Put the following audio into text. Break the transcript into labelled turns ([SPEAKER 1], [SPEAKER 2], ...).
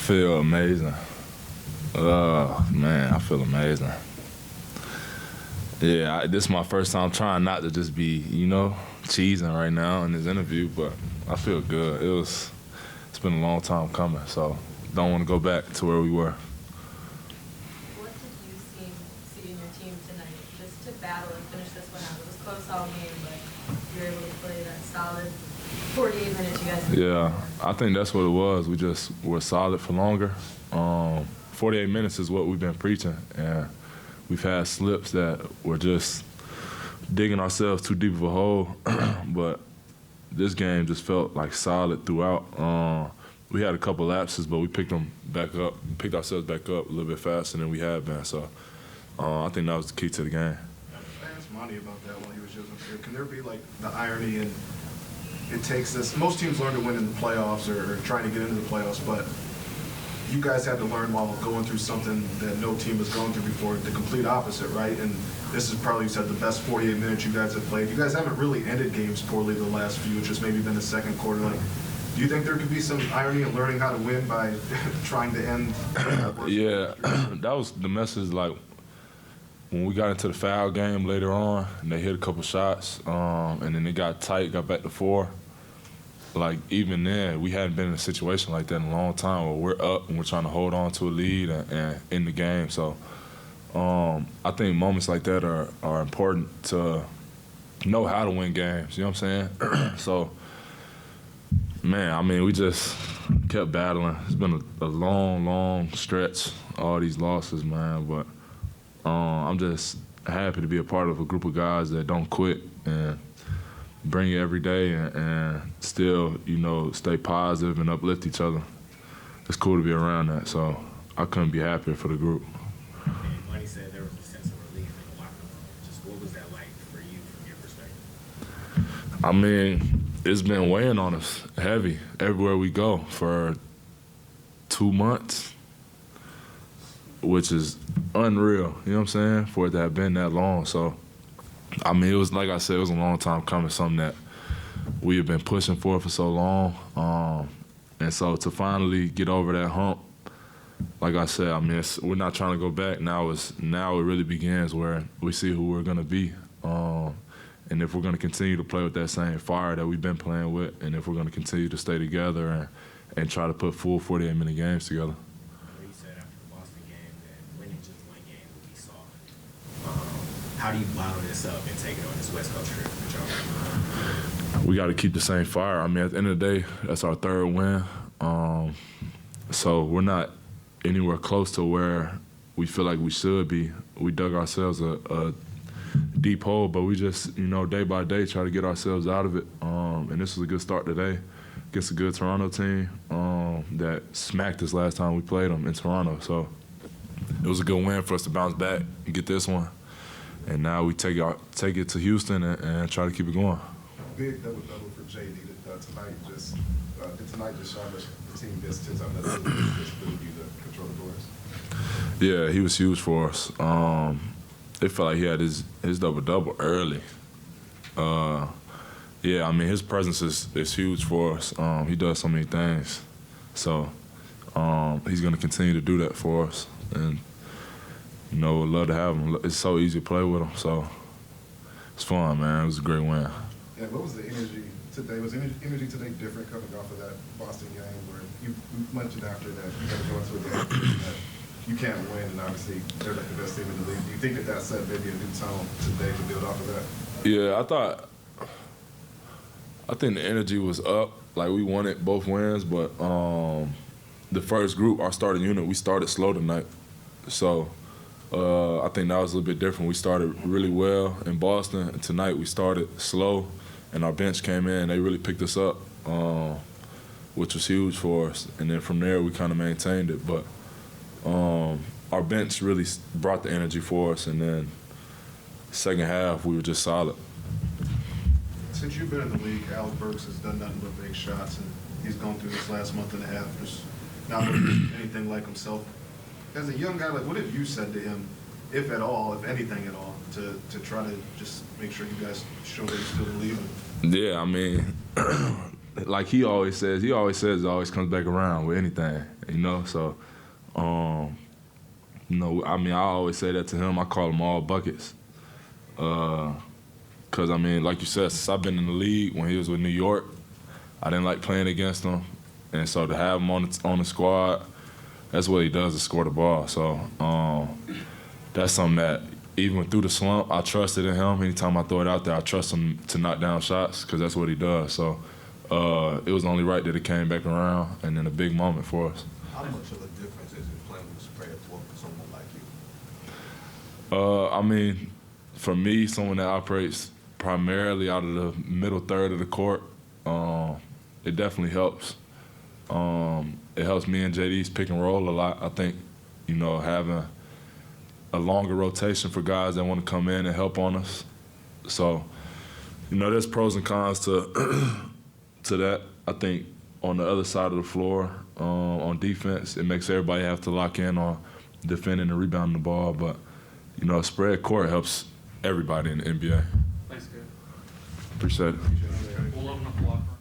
[SPEAKER 1] feel amazing. Man, I feel amazing. Yeah, this is my first time trying not to just be, cheesing right now in this interview, but I feel good. It's been a long time coming, so don't want to go back to where we were.
[SPEAKER 2] What did you see in your team tonight, just to battle and finish this one out? It was close all game, but you were able to play that solid 48 minutes you guys.
[SPEAKER 1] Yeah, I think that's what it was. We just were solid for longer. 48 minutes is what we've been preaching, and we've had slips that were just digging ourselves too deep of a hole, but this game just felt like solid throughout. We had a couple lapses, but we picked ourselves back up a little bit faster than we had been, so I think that was the key to the game.
[SPEAKER 3] I asked Monty about that while he was just up here. Can there be like the irony in it takes this, most teams learn to win in the playoffs or trying to get into the playoffs, but you guys had to learn while going through something that no team has gone through before, the complete opposite, right? And this is probably, you said, the best 48 minutes you guys have played. You guys haven't really ended games poorly the last few, it's just maybe been the second quarter. Like, do you think there could be some irony in learning how to win by trying to end?
[SPEAKER 1] Yeah, that was the message, like, when we got into the foul game later on, and they hit a couple shots, and then it got tight, got back to 4. Like, even then, we hadn't been in a situation like that in a long time where we're up and we're trying to hold on to a lead and in the game. So I think moments like that are important to know how to win games, you know what I'm saying? So, man, I mean, we just kept battling. It's been a long, long stretch, all these losses, man. But I'm just happy to be a part of a group of guys that don't quit and bring it every day and still, stay positive and uplift each other. It's cool to be around that, so I couldn't be happier for the group.
[SPEAKER 4] And Monty said there was a sense of relief in the locker room. Just what was that like for you from your perspective?
[SPEAKER 1] I mean, it's been weighing on us heavy everywhere we go for 2 months, which is unreal, you know what I'm saying, for it to have been that long. So, I mean, it was, like I said, it was a long time coming, something that we have been pushing for so long. And so to finally get over that hump, like I said, I mean, we're not trying to go back. Now it really begins where we see who we're going to be. And if we're going to continue to play with that same fire that we've been playing with, and if we're going to continue to stay together and try to put full 48-minute games together.
[SPEAKER 4] You said after the Boston game that winning just one game would be soft. How do you bottle this up and take it on this West Coast trip with y'all?
[SPEAKER 1] We got to keep the same fire. I mean, at the end of the day, that's our 3rd win. So we're not anywhere close to where we feel like we should be. We dug ourselves a deep hole, but we just, day by day try to get ourselves out of it. And this was a good start today against a good Toronto team that smacked us last time we played them in Toronto. So it was a good win for us to bounce back and get this one. And now we take it to Houston and try to keep it going.
[SPEAKER 3] Big double-double for Jae tonight. Did tonight just show us the team missed 10 times that ability to control the doors?
[SPEAKER 1] Yeah, he was huge for us. It felt like he had his double-double early. Yeah, I mean, his presence is huge for us. He does so many things. So he's going to continue to do that for us. And, we'd love to have him. It's so easy to play with him. So it's fun, man. It was a great win.
[SPEAKER 3] Yeah, what was the energy today? Was energy today different coming off of that Boston game where you mentioned after that you got to go into a game that you can't win, and obviously they're like the best team in the league. Do you think that set maybe a new tone today to build off of that?
[SPEAKER 1] Yeah, I think the energy was up. Like, we wanted both wins, but the first group, our starting unit, we started slow tonight. So I think that was a little bit different. We started really well in Boston, and tonight we started slow, and our bench came in. They really picked us up, which was huge for us. And then from there, we kind of maintained it. But our bench really brought the energy for us, and then second half, we were just solid.
[SPEAKER 3] Since you've been in the league, Burks has done nothing but make shots, and he's gone through this last month and a half just not looking anything like himself. As a young guy, like, what have you said to him, if at all, if anything at all, to try to just make sure you guys show that you still believe him?
[SPEAKER 1] Yeah, I mean, like he always says it always comes back around with anything, you know. So, you know, I mean, I always say that to him. I call him all buckets. Because, I mean, like you said, since I've been in the league, when he was with New York, I didn't like playing against him. And so to have him on the squad, that's what he does, is score the ball. So that's something that, even through the slump, I trusted in him. Anytime I throw it out there, I trust him to knock down shots because that's what he does. So it was only right that it came back around and then a big moment for us.
[SPEAKER 5] How much of a difference is it playing with spread floor for someone like you?
[SPEAKER 1] I mean, for me, someone that operates primarily out of the middle third of the court, it definitely helps. It helps me and JD's pick and roll a lot. I think, you know, having a longer rotation for guys that want to come in and help on us. So, you know, there's pros and cons to that. I think on the other side of the floor, on defense, it makes everybody have to lock in on defending and rebounding the ball. But, you know, spread court helps everybody in the NBA.
[SPEAKER 6] Thanks, Cade.
[SPEAKER 1] Appreciate it.
[SPEAKER 6] We'll open up the locker room.